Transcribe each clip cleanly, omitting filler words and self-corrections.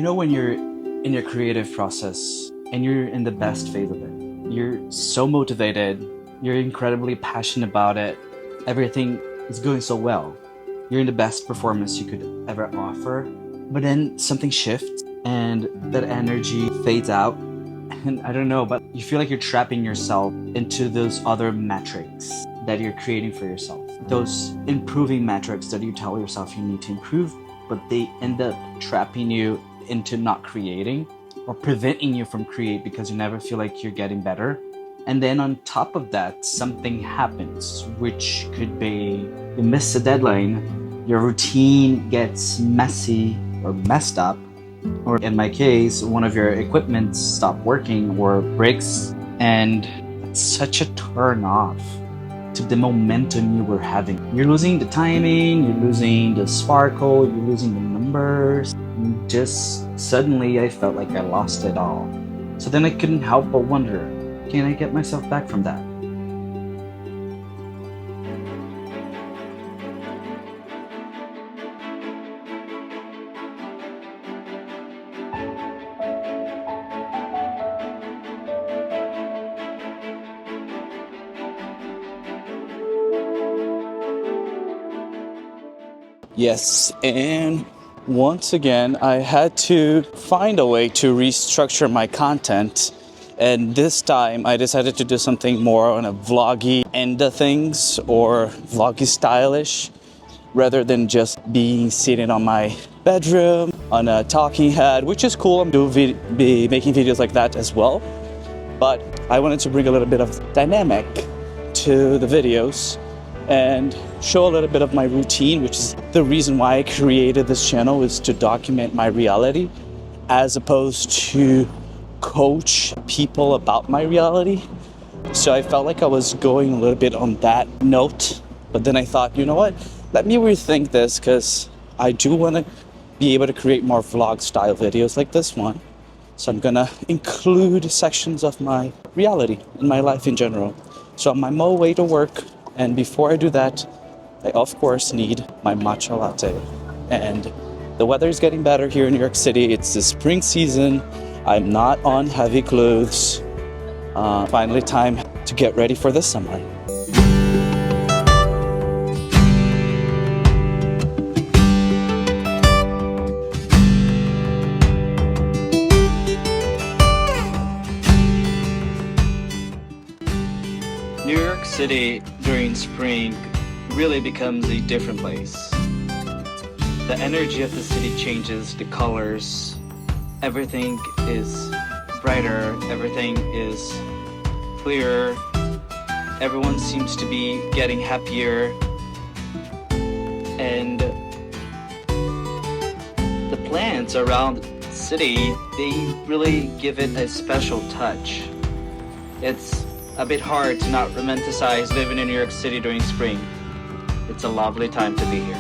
know, when you're in your creative process and you're in the best phase of it, you're so motivated, you're incredibly passionate about it, everything is going so well. You're in the best performance you could ever offer. But then something shifts and that energy fades out. And I don't know, but you feel like you're trapping yourself into those other metrics that you're creating for yourself. Those improving metrics that you tell yourself you need to improve, but they end up trapping you into not creating or preventing you from create because you never feel like you're getting better. And then on top of that, something happens, which could be you miss a deadline, your routine gets messy or messed up, or in my case, one of your equipment stops working or breaks, and it's such a turn off to the momentum you were having. You're losing the timing, you're losing the sparkle, you're losing the numbers. And just suddenly I felt like I lost it all. So then I couldn't help but wonder, can I get myself back from that? Yes, and once again, I had to find a way to restructure my content. And this time, I decided to do something more on a vloggy end of things, or vloggy stylish, rather than just being seated on my bedroom on a talking head, which is cool. I'm be making videos like that as well. But I wanted to bring a little bit of dynamic to the videos and show a little bit of my routine, which is the reason why I created this channel, is to document my reality as opposed to coach people about my reality. So I felt like I was going a little bit on that note, but then I thought, you know what, let me rethink this, because I do want to be able to create more vlog style videos like this one. So I'm gonna include sections of my reality and my life in general. So I'm on my way to work, and before I do that, I of course need my matcha latte. And the weather is getting better here in New York City. It's the spring season. I'm not on heavy clothes. Finally time to get ready for the summer. New York City during spring really becomes a different place. The energy of the city changes, the colors, everything is brighter, everything is clearer, everyone seems to be getting happier, and the plants around the city, they really give it a special touch. It's a bit hard to not romanticize living in New York City during spring. It's a lovely time to be here.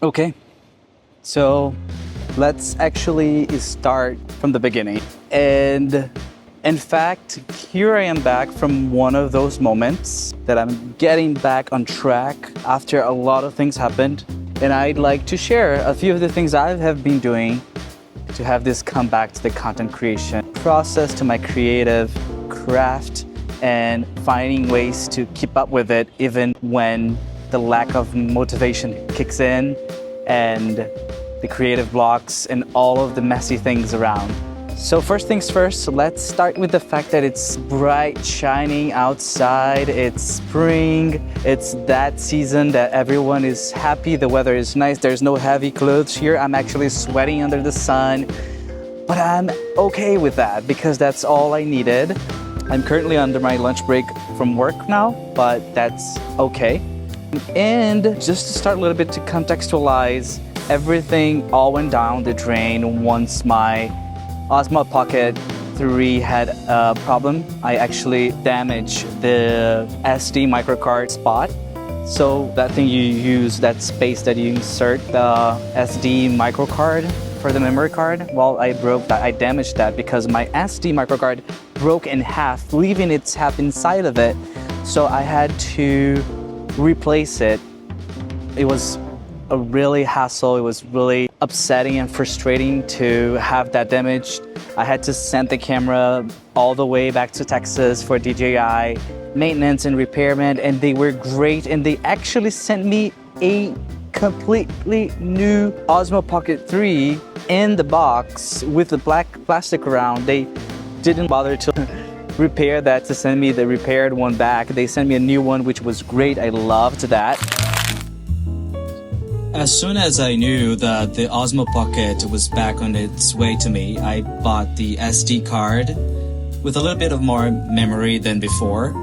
Okay, so let's actually start from the beginning. And in fact, here I am back from one of those moments that I'm getting back on track after a lot of things happened. And I'd like to share a few of the things I have been doing to have this come back to the content creation process, to my creative craft, and finding ways to keep up with it even when the lack of motivation kicks in and the creative blocks and all of the messy things around. So first things first, let's start with the fact that it's bright, shining outside, it's spring, it's that season that everyone is happy, the weather is nice, there's no heavy clothes here. I'm actually sweating under the sun, but I'm okay with that because that's all I needed. I'm currently under my lunch break from work now, but that's okay. And just to start a little bit to contextualize, everything all went down the drain once my Osmo Pocket 3 had a problem. I actually damaged the SD microcard spot. So that thing you use, that space that you insert the SD microcard for the memory card, well, I damaged that because my SD microcard broke in half, leaving its half inside of it. So I had to replace it. It was a really hassle. It was really upsetting and frustrating to have that damaged. I had to send the camera all the way back to Texas for DJI maintenance and repairment, and they were great, and they actually sent me a completely new Osmo Pocket 3 in the box with the black plastic around. They didn't bother to repair that, to send me the repaired one back. They sent me a new one, which was great. I loved that. As soon as I knew that the Osmo Pocket was back on its way to me, I bought the SD card with a little bit of more memory than before.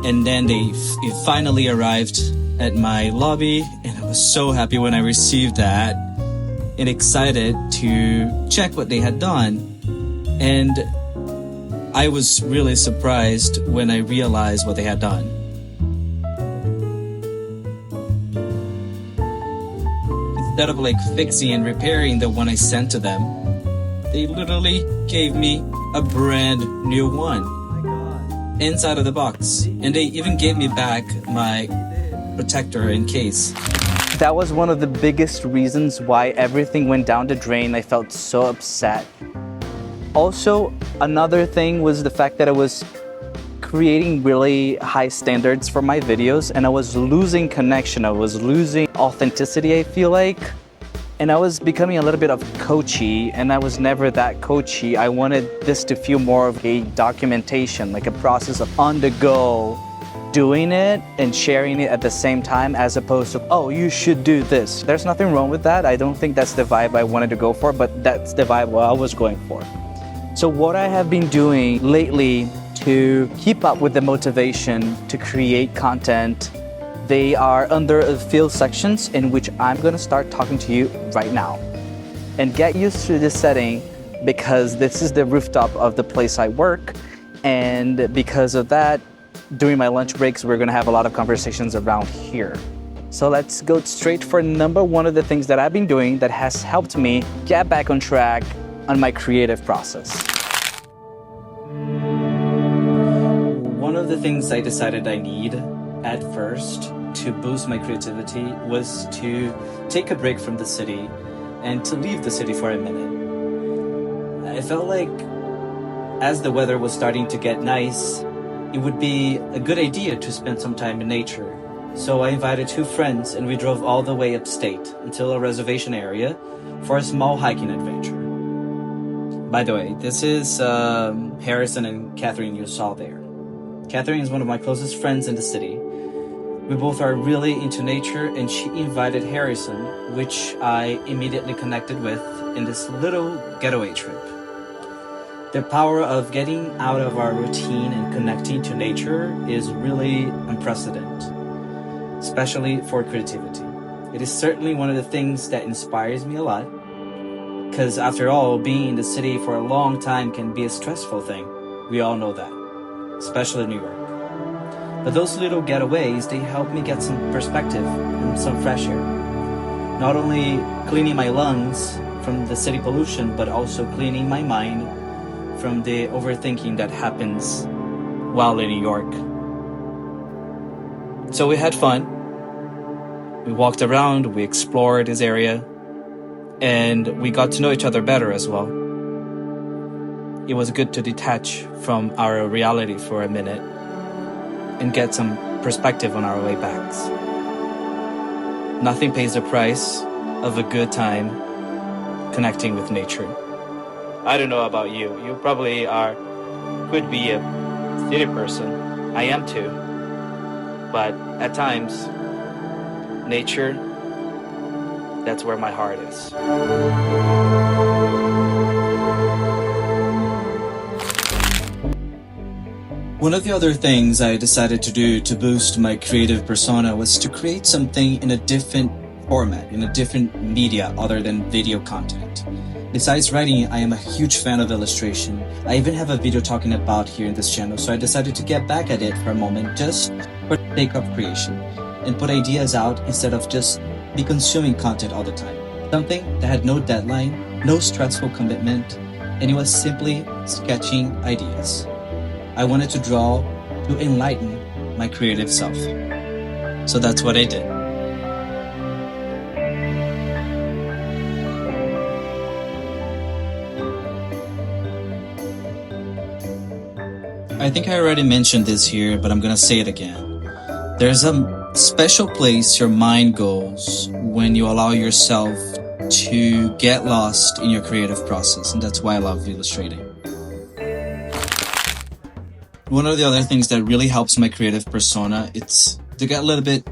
And then it finally arrived at my lobby, and I was so happy when I received that and excited to check what they had done. And I was really surprised when I realized what they had done. Instead of like fixing and repairing the one I sent to them, they literally gave me a brand new one inside of the box. And they even gave me back my protector in case. That was one of the biggest reasons why everything went down the drain. I felt so upset. Also, another thing was the fact that I was creating really high standards for my videos, and I was losing connection. I was losing authenticity, I feel like. And I was becoming a little bit of coachy, and I was never that coachy. I wanted this to feel more of a documentation, like a process of on the go, doing it and sharing it at the same time, as opposed to, oh, you should do this. There's nothing wrong with that. I don't think that's the vibe I wanted to go for, but that's the vibe I was going for. So what I have been doing lately to keep up with the motivation to create content, they are under the field sections, in which I'm gonna start talking to you right now. And get used to this setting, because this is the rooftop of the place I work, and because of that, during my lunch breaks, we're gonna have a lot of conversations around here. So let's go straight for number one of the things that I've been doing that has helped me get back on track on my creative process. One of the things I decided I need at first to boost my creativity was to take a break from the city and to leave the city for a minute. I felt like as the weather was starting to get nice, it would be a good idea to spend some time in nature. So I invited 2 friends, and we drove all the way upstate until a reservation area for a small hiking adventure. By the way, this is Harrison and Catherine you saw there. Catherine is one of my closest friends in the city. We both are really into nature, and she invited Harrison, which I immediately connected with in this little getaway trip. The power of getting out of our routine and connecting to nature is really unprecedented, especially for creativity. It is certainly one of the things that inspires me a lot, because after all, being in the city for a long time can be a stressful thing. We all know that, especially in New York. But those little getaways, they help me get some perspective and some fresh air. Not only cleaning my lungs from the city pollution, but also cleaning my mind from the overthinking that happens while in New York. So we had fun. We walked around, we explored this area, and we got to know each other better as well. It was good to detach from our reality for a minute and get some perspective on our way backs. Nothing pays the price of a good time connecting with nature. I don't know about you. You probably could be a city person. I am too. But at times, nature, that's where my heart is. One of the other things I decided to do to boost my creative persona was to create something in a different format, in a different media other than video content. Besides writing, I am a huge fan of illustration. I even have a video talking about here in this channel, so I decided to get back at it for a moment just for the sake of creation and put ideas out instead of just be consuming content all the time. Something that had no deadline, no stressful commitment, and it was simply sketching ideas. I wanted to draw to enlighten my creative self. So that's what I did. I think I already mentioned this here, but I'm gonna say it again. There's a special place your mind goes when you allow yourself to get lost in your creative process, and that's why I love illustrating. One of the other things that really helps my creative persona, it's to get a little bit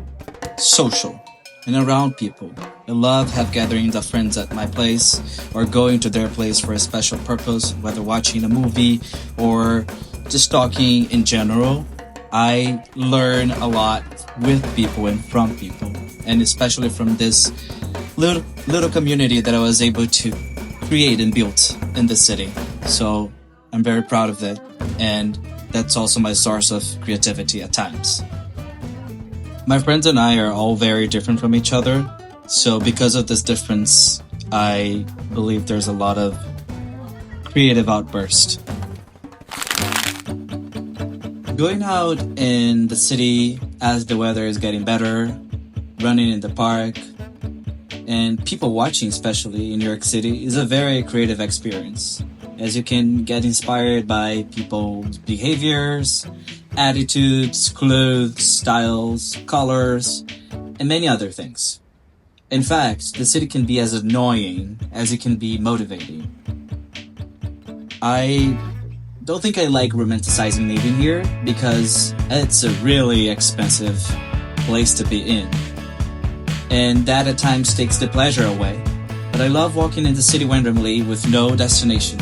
social and around people. I love have gatherings of friends at my place or going to their place for a special purpose, whether watching a movie or just talking in general. I learn a lot with people and from people, and especially from this little community that I was able to create and build in the city. So I'm very proud of it, and that's also my source of creativity at times. My friends and I are all very different from each other, so because of this difference, I believe there's a lot of creative outburst. Going out in the city as the weather is getting better, running in the park, and people watching, especially in New York City, is a very creative experience, as you can get inspired by people's behaviors, attitudes, clothes, styles, colors, and many other things. In fact, the city can be as annoying as it can be motivating. I don't think I like romanticizing living here because it's a really expensive place to be in, and that at times takes the pleasure away. But I love walking in the city randomly with no destination,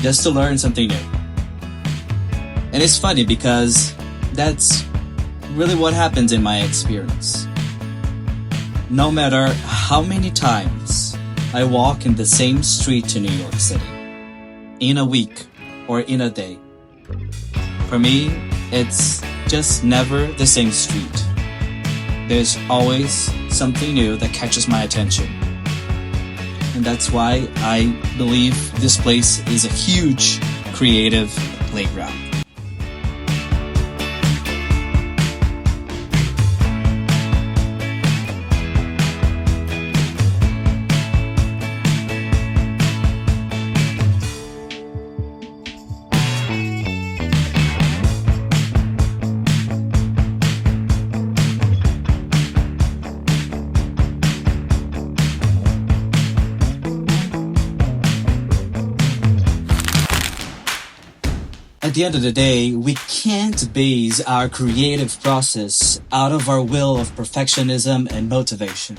just to learn something new. And it's funny because that's really what happens in my experience. No matter how many times I walk in the same street in New York City, in a week or in a day, for me, it's just never the same street. There's always something new that catches my attention. And that's why I believe this place is a huge creative playground. At the end of the day, we can't base our creative process out of our will of perfectionism and motivation.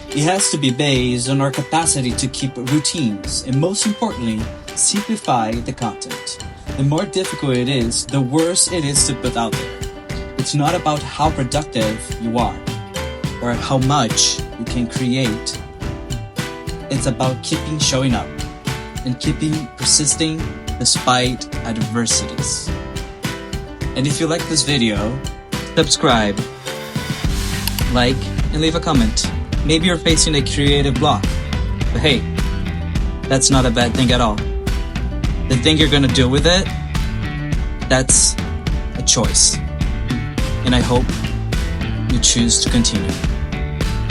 It has to be based on our capacity to keep routines and, most importantly, simplify the content. The more difficult it is, the worse it is to put out there. It's not about how productive you are or how much you can create. It's about keeping showing up and keeping persisting despite adversities. And if you like this video, subscribe, like, and leave a comment. Maybe you're facing a creative block, but hey, that's not a bad thing at all. The thing you're gonna do with it, that's a choice. And I hope you choose to continue.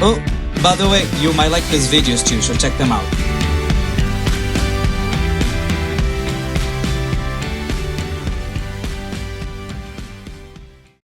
Oh, by the way, you might like these videos too, so check them out.